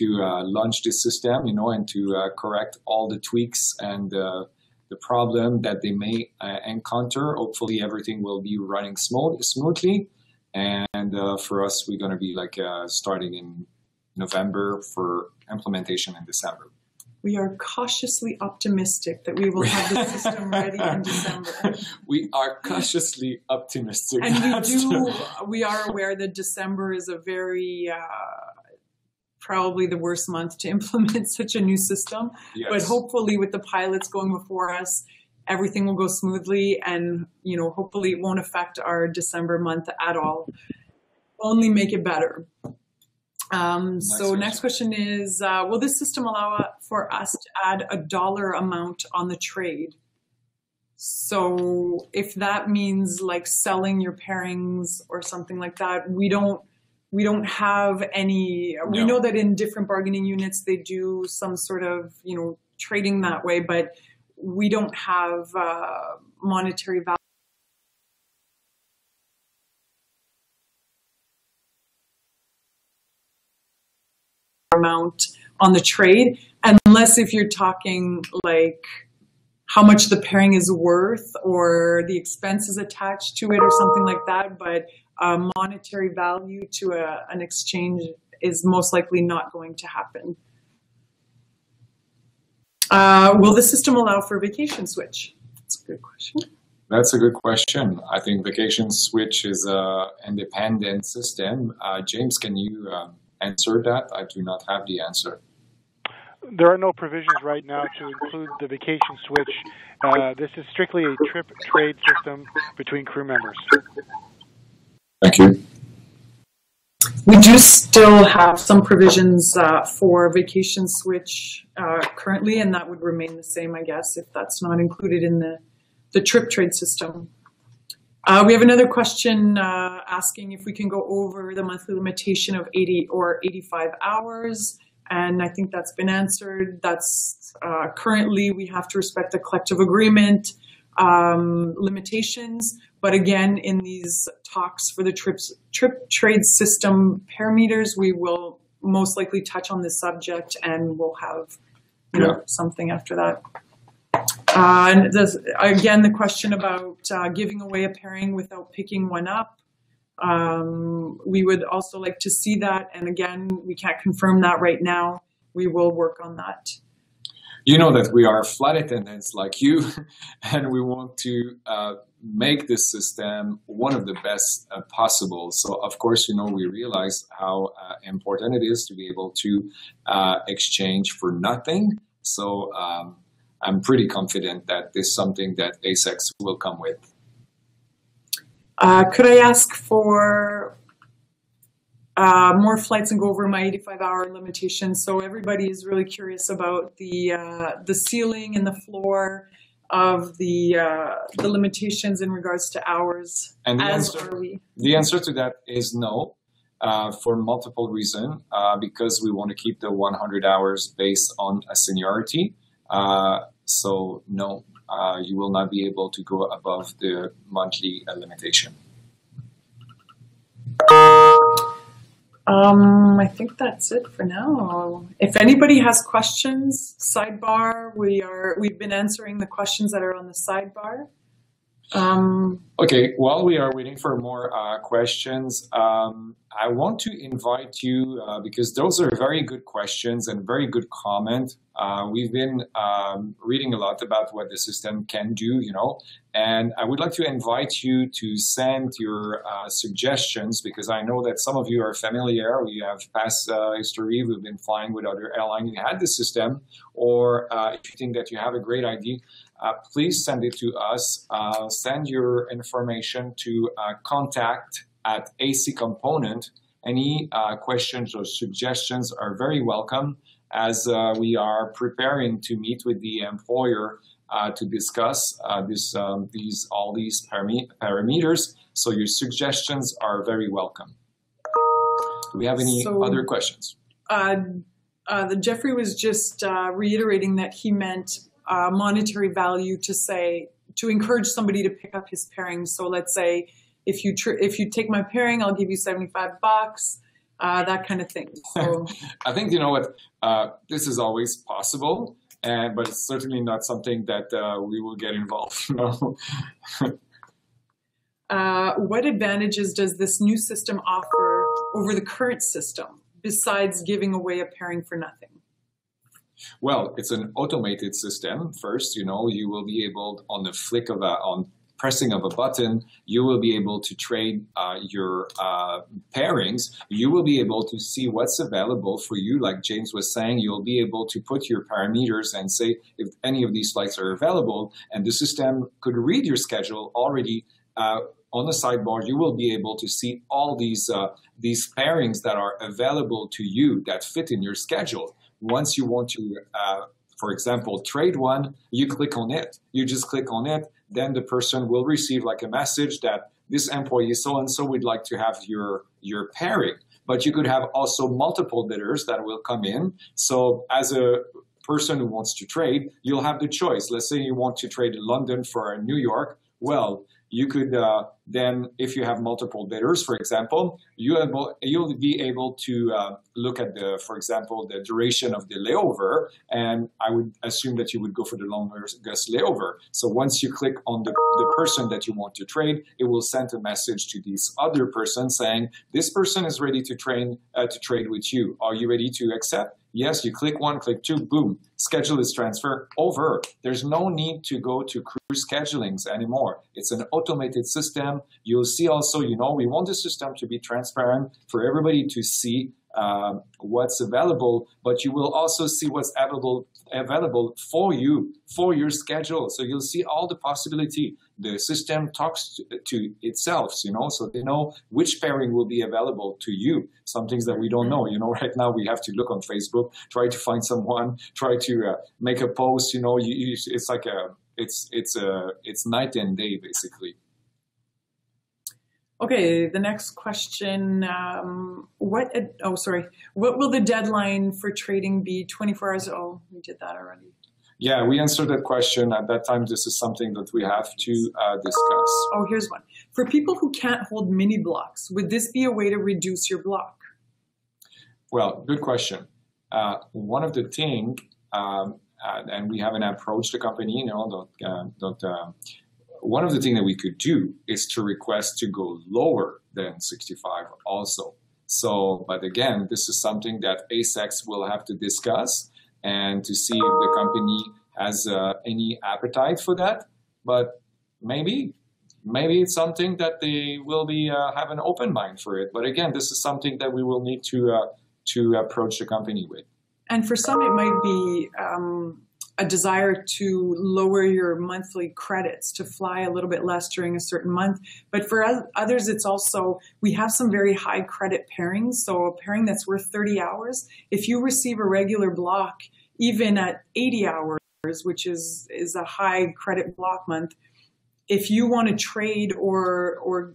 launch this system, you know, and to correct all the tweaks and the problem that they may encounter. Hopefully everything will be running smoothly. And for us, we're going to be starting in November for implementation in December. We are cautiously optimistic that we will have the system ready in December. We are cautiously optimistic. And we are aware that December is a very probably the worst month to implement such a new system. Yes. But hopefully with the pilots going before us, everything will go smoothly, and hopefully it won't affect our December month at all. Only make it better. So next question is, will this system allow for us to add a dollar amount on the trade? So if that means like selling your pairings or something like that, we don't have any, no. We know that in different bargaining units, they do some sort of, trading that way, but we don't have monetary value amount on the trade, unless if you're talking like how much the pairing is worth or the expenses attached to it or something like that. But monetary value to an exchange is most likely not going to happen. Will the system allow for vacation switch? That's a good question. That's a good question. I think vacation switch is an independent system. James, can you answer that? I do not have the answer. There are no provisions right now to include the vacation switch. This is strictly a trip trade system between crew members. Thank you. We do still have some provisions for vacation switch currently, and that would remain the same, I guess, if that's not included in the trip trade system. We have another question asking if we can go over the monthly limitation of 80 or 85 hours. And I think that's been answered. That's currently we have to respect the collective agreement limitations. But again, in these talks for the trip trade system parameters, we will most likely touch on this subject, and we'll have something after that. And again, the question about giving away a pairing without picking one up. We would also like to see that. And again, we can't confirm that right now. We will work on that. You know that we are flight attendants like you, and we want to make this system one of the best possible. So, of course, we realize how important it is to be able to exchange for nothing. So I'm pretty confident that this is something that ASEX will come with. Could I ask for more flights and go over my 85-hour limitation? So everybody is really curious about the ceiling and the floor of the limitations in regards to hours. And the answer to that is no, for multiple reasons. Because we want to keep the 100 hours based on a seniority. So no. You will not be able to go above the monthly limitation. I think that's it for now. If anybody has questions, sidebar, we've been answering the questions that are on the sidebar. Okay, while we are waiting for more questions, I want to invite you, because those are very good questions and very good comment. We've been reading a lot about what the system can do, and I would like to invite you to send your suggestions, because I know that some of you are familiar. We have past history. We've been flying with other airlines who had the system, or if you think that you have a great idea, please send it to us. Send your information to contact@AC Component. Any questions or suggestions are very welcome, as we are preparing to meet with the employer to discuss all these parameters. So your suggestions are very welcome. Do we have any other questions? Jeffrey was just reiterating that he meant monetary value to encourage somebody to pick up his pairing. So let's say if you take my pairing, I'll give you $75, that kind of thing. So I think this is always possible, but it's certainly not something that we will get involved. What advantages does this new system offer over the current system besides giving away a pairing for nothing? Well, it's an automated system. First, you will be able, on the flick of on pressing of a button, you will be able to trade your pairings. You will be able to see what's available for you. Like James was saying, you'll be able to put your parameters and say if any of these flights are available, and the system could read your schedule already on the sidebar, you will be able to see all these pairings that are available to you that fit in your schedule. Once you want to, for example, trade one, you click on it. You just click on it. Then the person will receive like a message that this employee so-and-so would like to have your pairing. But you could have also multiple bidders that will come in. So as a person who wants to trade, you'll have the choice. Let's say you want to trade London for New York. Well, you could then, if you have multiple bidders, for example, you'll be able to look at for example, the duration of the layover, and I would assume that you would go for the longest layover. So once you click on the person that you want to trade, it will send a message to this other person saying, this person is ready to trade with you. Are you ready to accept? Yes, you click one, click two, boom, schedule is transferred over. There's no need to go to crew schedulings anymore. It's an automated system. You'll see also, we want the system to be transparent for everybody to see what's available, but you will also see what's available for you, for your schedule. So you'll see all the possibility. The system talks to itself, so they know which pairing will be available to you. Some things that we don't know, right now we have to look on Facebook, try to find someone, try to make a post, it's like it's night and day basically. Okay, the next question, what will the deadline for trading be? 24 hours? Oh, we did that already. Yeah, we answered that question. At that time, this is something that we have to discuss. Oh, here's one. For people who can't hold mini blocks, would this be a way to reduce your block? Well, good question. One of the things, and we haven't approached the company, one of the things that we could do is to request to go lower than 65 also. So, but again, this is something that ASEX will have to discuss and to see if the company has any appetite for that. But maybe it's something that they will be have an open mind for it. But again, this is something that we will need to approach the company with. And for some, it might be a desire to lower your monthly credits, to fly a little bit less during a certain month. But for others, it's also, we have some very high credit pairings. So a pairing that's worth 30 hours, if you receive a regular block, even at 80 hours, which is a high credit block month, if you want to trade or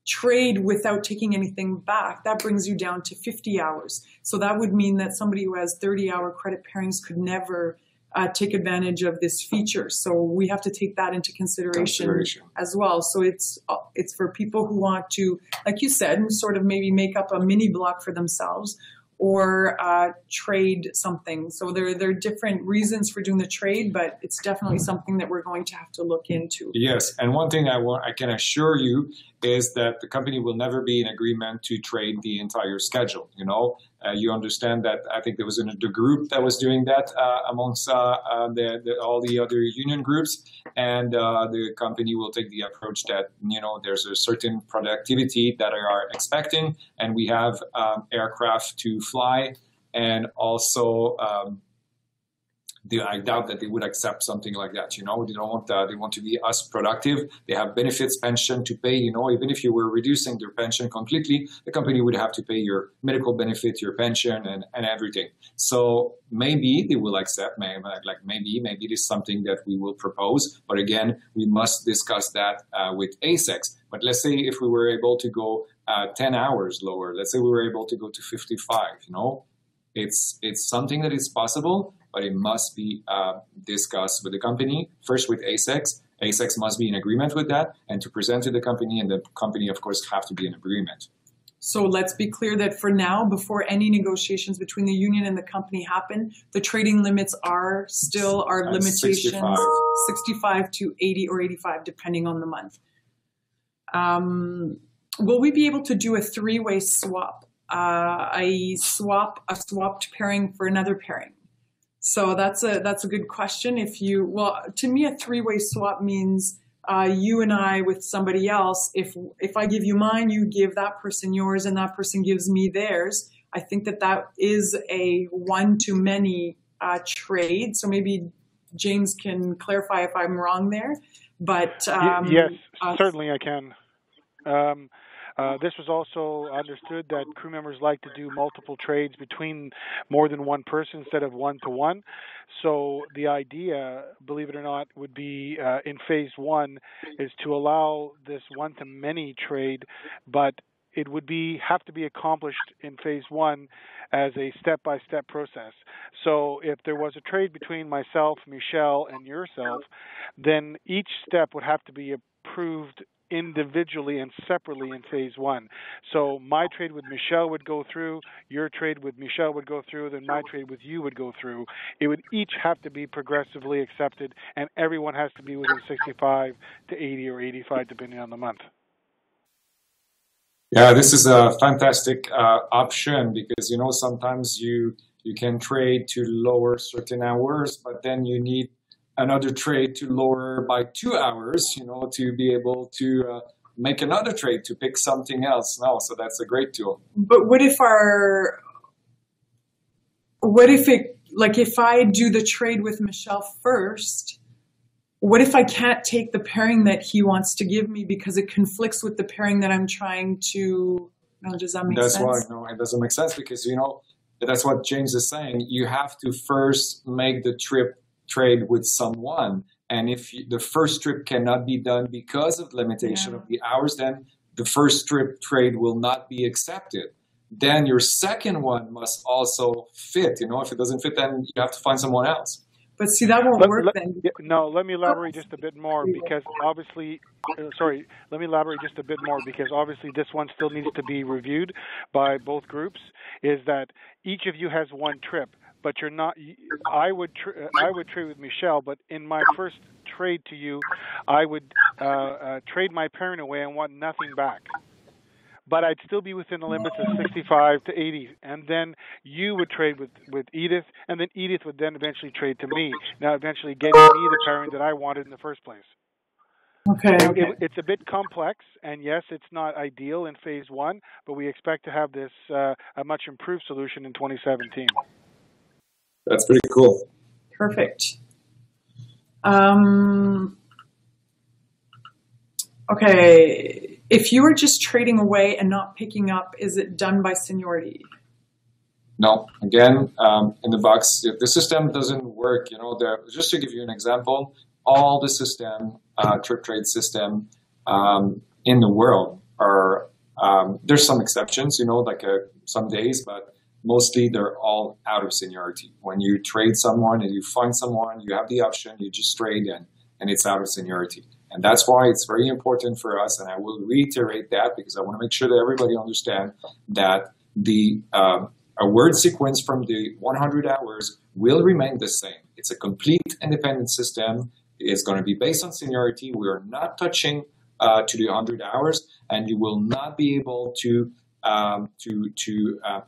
trade without taking anything back, that brings you down to 50 hours. So that would mean that somebody who has 30-hour credit pairings could never take advantage of this feature. So we have to take that into consideration as well. So it's for people who want to, like you said, sort of maybe make up a mini block for themselves or trade something. So there are different reasons for doing the trade, but it's definitely something that we're going to have to look into. Yes, and one thing I can assure you is that the company will never be in agreement to trade the entire schedule. You understand that. I think there was the group that was doing that amongst all the other union groups, and the company will take the approach that there's a certain productivity that they are expecting, and we have aircraft to fly, and also I doubt that they would accept something like that. They don't want they want to be as productive. They have benefits, pension to pay. Even if you were reducing their pension completely, the company would have to pay your medical benefit, your pension, and everything. So maybe they will accept. Maybe it is something that we will propose. But again, we must discuss that with ASEX. But let's say if we were able to go 10 hours lower, let's say we were able to go to 55. It's something that is possible, but it must be discussed with the company, first with ASEX. ASEX must be in agreement with that, and to present to the company, and the company, of course, have to be in agreement. So let's be clear that for now, before any negotiations between the union and the company happen, the trading limits are still our limitations, 65 to 80 or 85, depending on the month. Will we be able to do a three-way swap? A swapped pairing for another pairing? So that's a good question. To me, a three-way swap means you and I with somebody else. If I give you mine, you give that person yours, and that person gives me theirs. I think that is a one-to-many trade. So maybe James can clarify if I'm wrong there. But yes, certainly I can. This was also understood that crew members like to do multiple trades between more than one person instead of one-to-one. So the idea, believe it or not, would be in phase one is to allow this one-to-many trade, but it would have to be accomplished in phase one as a step-by-step process. So if there was a trade between myself, Michelle, and yourself, then each step would have to be approved individually and separately in phase one. So my trade with Michelle would go through, your trade with Michelle would go through, then my trade with you would go through. It would each have to be progressively accepted, and everyone has to be within 65 to 80 or 85, depending on the month. Yeah, this is a fantastic option because, sometimes you can trade to lower certain hours, but then you need another trade to lower by 2 hours, to be able to make another trade to pick something else now. So that's a great tool. But what if if I do the trade with Michelle first, what if I can't take the pairing that he wants to give me because it conflicts with the pairing that I'm trying to, does that make sense? That's why, no, it doesn't make sense because, that's what James is saying. You have to first make the trade with someone, and if the first trip cannot be done because of limitation of the hours, then the first trade will not be accepted. Then your second one must also fit. If it doesn't fit, then you have to find someone else. But see, that won't work then. No, let me elaborate just a bit more because obviously, this one still needs to be reviewed by both groups, is that each of you has one trip. But you're not. I would trade with Michelle, but in my first trade to you, I would trade my parent away and want nothing back. But I'd still be within the limits of 65 to 80, and then you would trade with Edith, and then Edith would then eventually trade to me. Now, eventually getting me the pairing that I wanted in the first place. Okay. It's a bit complex, and yes, it's not ideal in phase one, but we expect to have this a much improved solution in 2017. That's pretty cool. Perfect. Okay. If you are just trading away and not picking up, is it done by seniority? No. Again, in the box, if the system doesn't work, just to give you an example, all the system, trip trade system in the world are, there's some exceptions, some days, but mostly they're all out of seniority. When you trade someone and you find someone, you have the option, you just trade and it's out of seniority. And that's why it's very important for us, and I will reiterate that because I want to make sure that everybody understands that the a word sequence from the 100 hours will remain the same. It's a complete independent system. It's going to be based on seniority. We are not touching to the 100 hours, and you will not be able to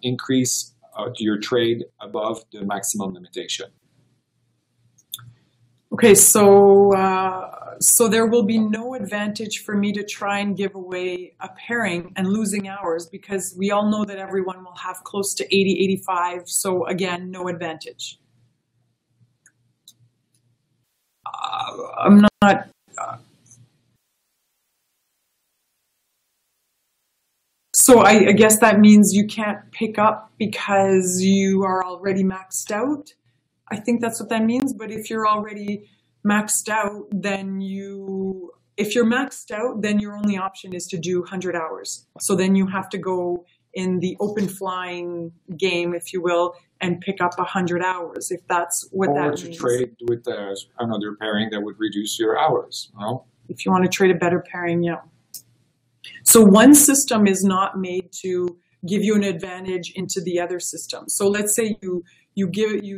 increase your trade above the maximum limitation. Okay, so there will be no advantage for me to try and give away a pairing and losing hours because we all know that everyone will have close to 80, 85. So again, no advantage. I'm not. So I guess that means you can't pick up because you are already maxed out. I think that's what that means. But if you're already maxed out, then if you're maxed out, then your only option is to do 100 hours. So then you have to go in the open flying game, if you will, and pick up 100 hours, if that's what that means. Or to trade with another pairing that would reduce your hours. If you want to trade a better pairing, yeah. So one system is not made to give you an advantage into the other system. So let's say you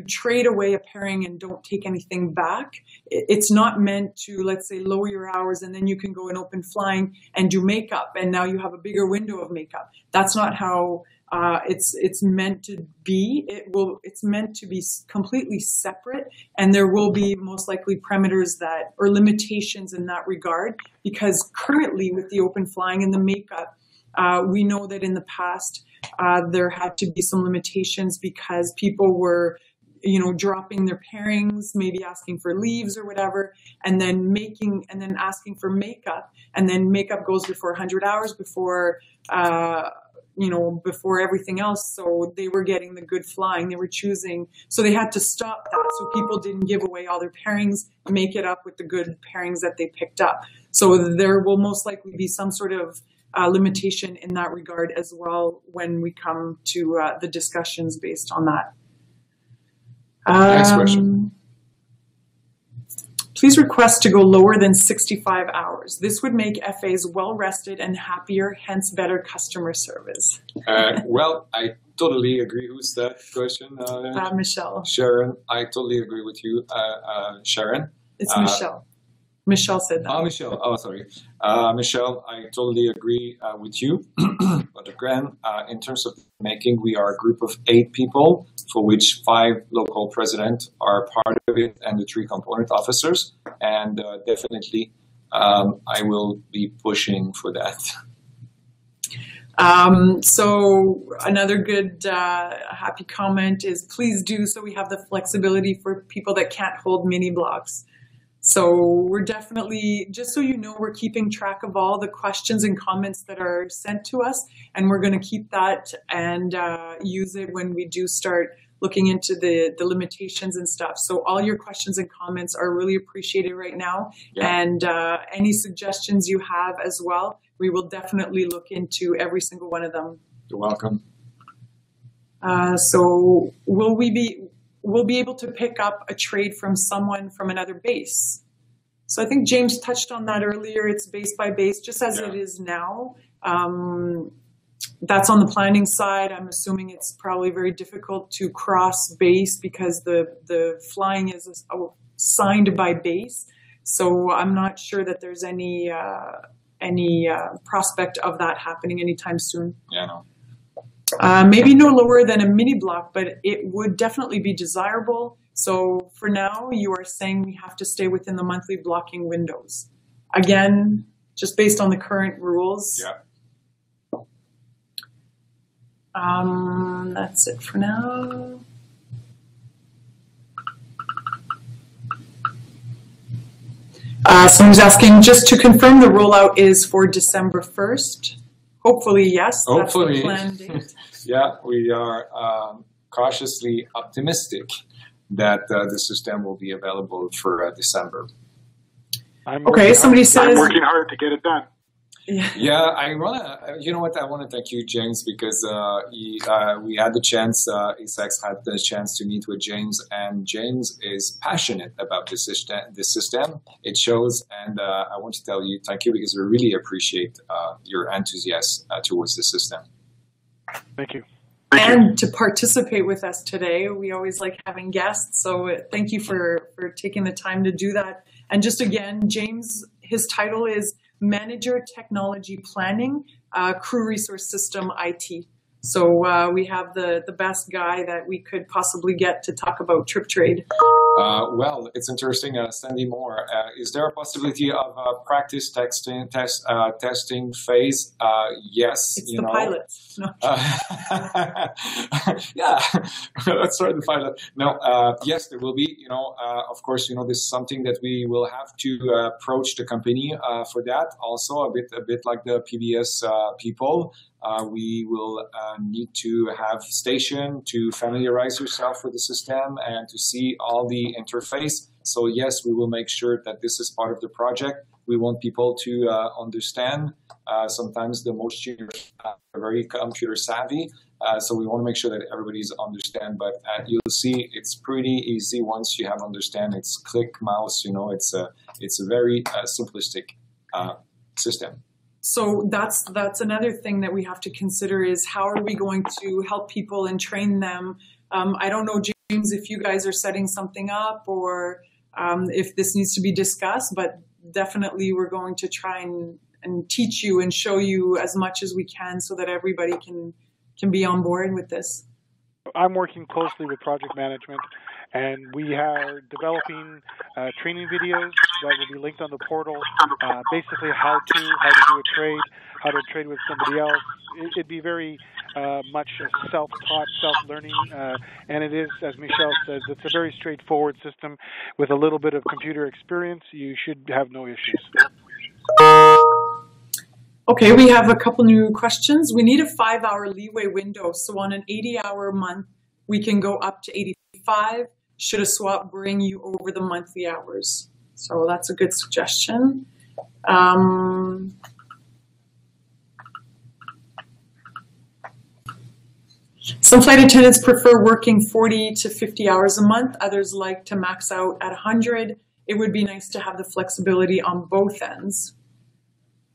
trade away a pairing and don't take anything back. It's not meant to, let's say, lower your hours and then you can go in open flying and do makeup and now you have a bigger window of makeup. That's not how it's meant to be. It's meant to be completely separate, and there will be most likely parameters or limitations in that regard, because currently with the open flying and the makeup, we know that in the past there had to be some limitations because people were dropping their pairings, maybe asking for leaves or whatever, and then asking for makeup, and then makeup goes before 100 hours before before everything else. So they were getting the good flying. They were choosing. So they had to stop that. So people didn't give away all their pairings, make it up with the good pairings that they picked up. So there will most likely be some sort of limitation in that regard as well when we come to the discussions based on that. Next question. Please request to go lower than 65 hours. This would make FAs well rested and happier, hence better customer service. Well, I totally agree. Who's that question? Michelle. Sharon, I totally agree with you, Sharon. It's Michelle. Michelle said that. Oh, Michelle. Oh, sorry. Michelle, I totally agree with you. But again, in terms of making, we are a group of 8 people, for which 5 local presidents are part of it and the 3 component officers. And definitely, I will be pushing for that. So another good happy comment is please do so we have the flexibility for people that can't hold mini blocks. So we're definitely, just so you know, we're keeping track of all the questions and comments that are sent to us, and we're going to keep that and use it when we do start looking into the limitations and stuff. So all your questions and comments are really appreciated right now. Yeah. And any suggestions you have as well, we will definitely look into every single one of them. You're welcome. So we'll be able to pick up a trade from someone from another base. So I think James touched on that earlier. It's base by base, just as it is now. That's on the planning side. I'm assuming it's probably very difficult to cross base because the flying is signed by base. So I'm not sure that there's any prospect of that happening anytime soon. Yeah, no. Maybe no lower than a mini block, but it would definitely be desirable. So for now, you are saying we have to stay within the monthly blocking windows. Again, just based on the current rules. Yeah. That's it for now. Someone's asking, just to confirm the rollout is for December 1st. Hopefully, yes. Hopefully. That's the planned date. Yeah, we are cautiously optimistic that the system will be available for December. Somebody says... I'm working hard to get it done. Yeah, I want to thank you, James, because we had the chance, ASEX had the chance to meet with James, and James is passionate about this system. It shows, and I want to tell you thank you because we really appreciate your enthusiasm towards the system. Thank you. And to participate with us today. We always like having guests, so thank you for taking the time to do that. And just again, James, his title is Manager Technology Planning, Crew Resource System IT. So we have the best guy that we could possibly get to talk about Trip Trade. Well, it's interesting. Sandy Moore, is there a possibility of a practice testing phase? Yes. It's the pilot. No. Yeah, let's start the pilot. No, yes, there will be. Of course, this is something that we will have to approach the company for that. Also, a bit like the PBS people. We will need to have station to familiarize yourself with the system and to see all the interface. So yes, we will make sure that this is part of the project. We want people to understand. Sometimes the most juniors are very computer savvy. So we want to make sure that everybody's understand. But you'll see it's pretty easy once you have understand. It's click mouse. It's a very simplistic system. So that's another thing that we have to consider is how are we going to help people and train them? I don't know, James, if you guys are setting something up or if this needs to be discussed, but definitely we're going to try and teach you and show you as much as we can so that everybody can be on board with this. I'm working closely with project management, And we are developing training videos that will be linked on the portal, basically how to do a trade, how to trade with somebody else. It'd be very much self-taught, self-learning, and it is, as Michelle says, it's a very straightforward system with a little bit of computer experience. You should have no issues. Okay, we have a couple new questions. We need a 5-hour leeway window. So on an 80-hour month, we can go up to 85. Should a swap bring you over the monthly hours? So that's a good suggestion. Some flight attendants prefer working 40 to 50 hours a month. Others like to max out at 100. It would be nice to have the flexibility on both ends.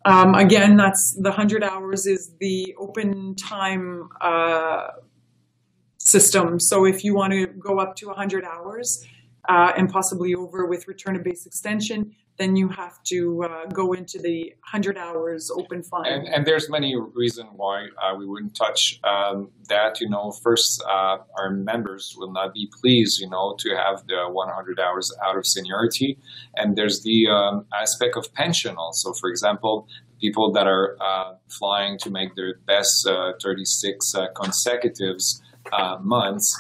Again, that's the 100 hours is the open time system. So if you want to go up to 100 hours and possibly over with return to base extension, then you have to go into the 100 hours open flying. And there's many reasons why we wouldn't touch that. First, our members will not be pleased, to have the 100 hours out of seniority. And there's the aspect of pension also. For example, people that are flying to make their best 36 consecutive months,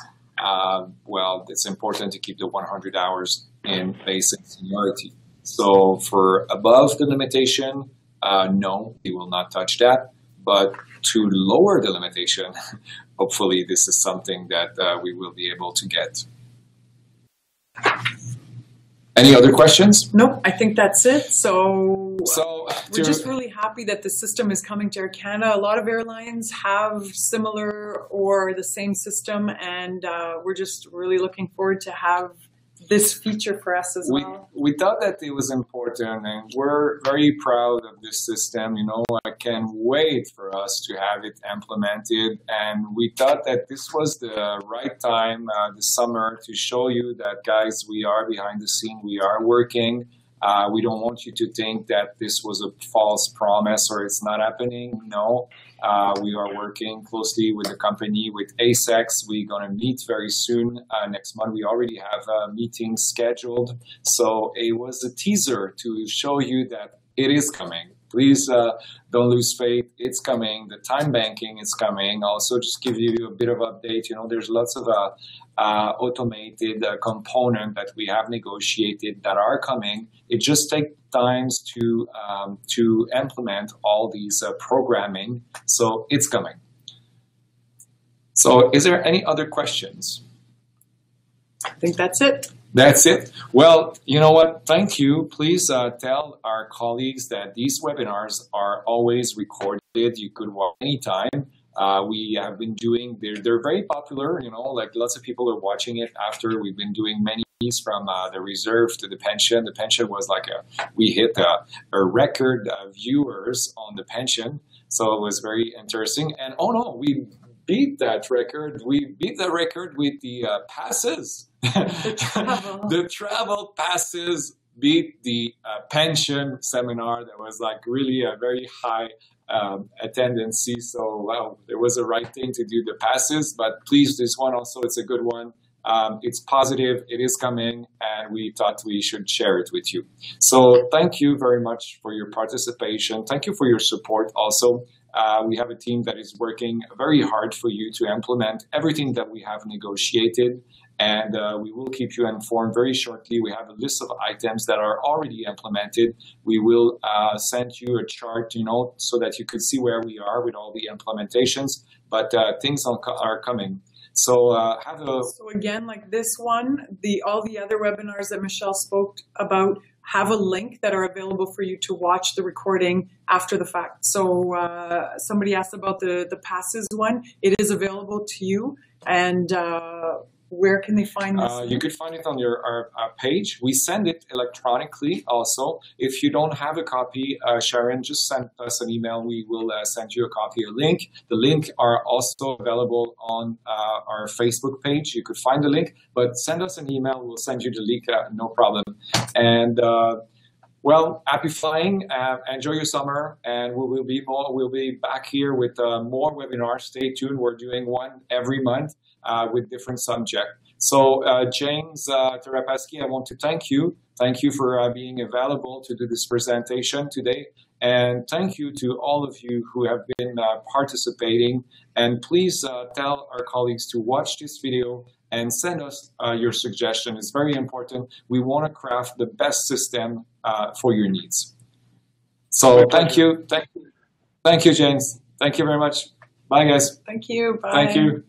well, it's important to keep the 100 hours in basic seniority. So for above the limitation, no, we will not touch that. But to lower the limitation, hopefully this is something that we will be able to get. Any other questions? Nope, I think that's it. So we're just really happy that the system is coming to Air Canada. A lot of airlines have similar or the same system, and we're just really looking forward to have this feature for us as well. We thought that it was important, and we're very proud of this system. I can't wait for us to have it implemented, and we thought that this was the right time this summer to show you that, guys, we are behind the scene, we are working. We don't want you to think that this was a false promise or it's not happening. No, we are working closely with the company, with ASEX. We're going to meet very soon. Next month, we already have a meeting scheduled. So it was a teaser to show you that it is coming. Please don't lose faith. It's coming. The time banking is coming. Also, just give you a bit of update. There's lots of automated component that we have negotiated that are coming. It just takes time to implement all these programming. So it's coming. So is there any other questions? I think that's it. That's it. Well, you know what? Thank you. Please tell our colleagues that these webinars are always recorded. You could watch anytime. We have been doing, they're very popular, like lots of people are watching it after we've been doing many from the reserve to the pension. The pension was like we hit a record viewers on the pension. So it was very interesting. And oh no, we beat that record. We beat the record with the passes. The travel passes beat the pension seminar. That was like really a very high attendance. So wow, it was the right thing to do the passes. But please, this one also, it's a good one. It's positive, it is coming, and we thought we should share it with you. So thank you very much for your participation. Thank you for your support also. We have a team that is working very hard for you to implement everything that we have negotiated, and we will keep you informed very shortly. We have a list of items that are already implemented. We will send you a chart, so that you could see where we are with all the implementations, but things are coming. So So again, like this one, all the other webinars that Michelle spoke about have a link that are available for you to watch the recording after the fact. So somebody asked about the passes one. It is available to you, and where can they find this? You could find it on our page. We send it electronically also. If you don't have a copy, Sharon, just send us an email. We will send you a copy, a link. The link are also available on our Facebook page. You could find the link, but send us an email. We'll send you the link, no problem. And well, happy flying. Enjoy your summer, and we'll be back here with more webinars. Stay tuned. We're doing one every month with different subject. So James Tarapaski, I want to thank you. Thank you for being available to do this presentation today. And thank you to all of you who have been participating. And please tell our colleagues to watch this video and send us your suggestion. It's very important. We want to craft the best system for your needs. So thank you. Thank you, James. Thank you very much. Bye, guys. Thank you. Bye. Thank you.